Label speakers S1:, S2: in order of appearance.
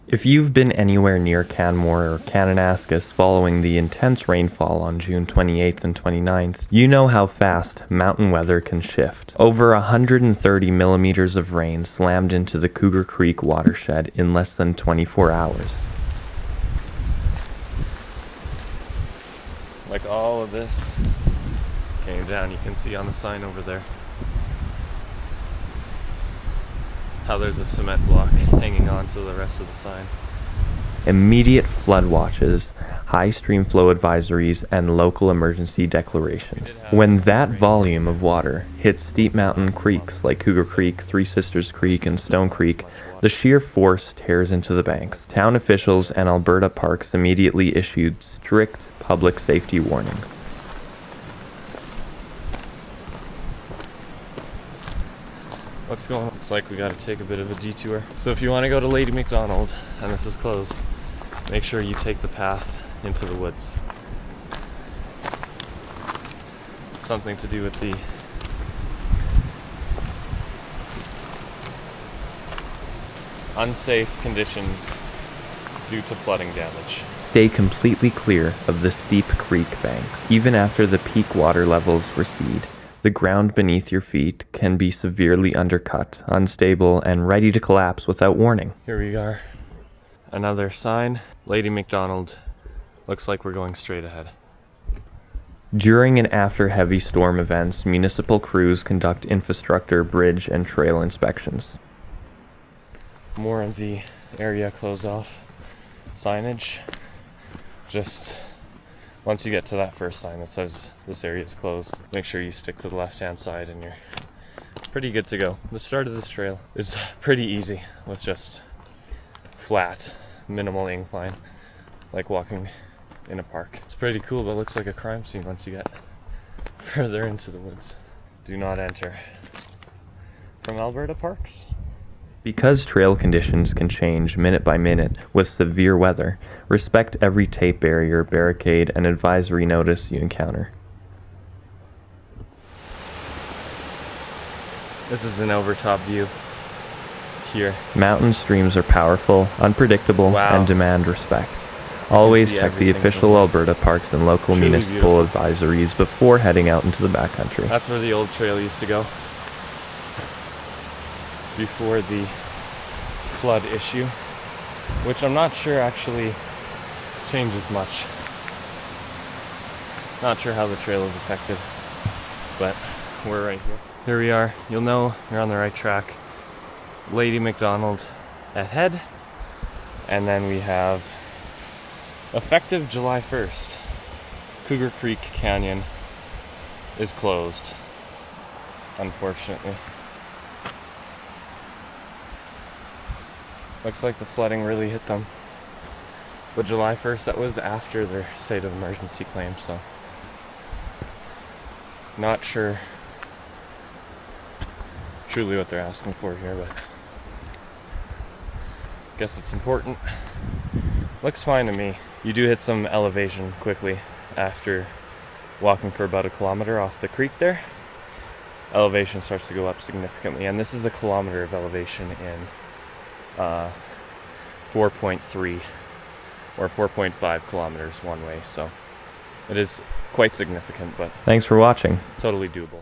S1: If you've been anywhere near Canmore or Kananaskis following the intense rainfall on June 28th and 29th, you know how fast mountain weather can shift. Over 130 millimeters of rain slammed into the Cougar Creek watershed in less than 24 hours. Like all of this came down, you can see on the sign over there how there's a cement block hanging on to the rest of the sign. Immediate flood watches, high stream flow advisories, and local emergency declarations. When that volume of water hits steep mountain creeks like Cougar Creek, Three Sisters Creek, and Stone Creek, the sheer force tears into the banks. Town officials and Alberta Parks immediately issued strict public safety warnings. What's going on? Looks like we gotta take a bit of a detour. So if you want to go to Lady Macdonald, and this is closed, make sure you take the path into the woods. Something to do with the unsafe conditions due to flooding damage. Stay completely clear of the steep creek banks. Even after the peak water levels recede, the ground beneath your feet can be severely undercut, unstable, and ready to collapse without warning. Here we are. Another sign. Lady Macdonald. Looks like we're going straight ahead. During and after heavy storm events, municipal crews conduct infrastructure, bridge, and trail inspections. More of the area closed off signage. Just once you get to that first sign that says this area is closed, make sure you stick to the left-hand side and you're pretty good to go. The start of this trail is pretty easy with just flat, minimal incline, like walking in a park. It's pretty cool, but it looks like a crime scene once you get further into the woods. Do not enter. From Alberta Parks. Because trail conditions can change minute by minute with severe weather, respect every tape barrier, barricade, and advisory notice you encounter. This is an overtop view here. Mountain streams are powerful, unpredictable, and demand respect. Always check the official Alberta Parks and local municipal advisories before heading out into the backcountry. That's where the old trail used to go before the flood issue, which I'm not sure actually changes much. Not sure how the trail is affected, but we're right here. Here we are. You'll know you're on the right track. Lady Macdonald ahead, and then we have, effective July 1st, Cougar Creek Canyon is closed, unfortunately. Looks like the flooding really hit them. But July 1st, that was after their state of emergency claim, so not sure truly what they're asking for here, but I guess it's important. Looks fine to me. You do hit some elevation quickly after walking for about 1 kilometer off the creek there. Elevation starts to go up significantly, and this is 1 kilometer of elevation in 4.3 or 4.5 kilometers one way, so it is quite significant, but thanks for watching. Totally doable.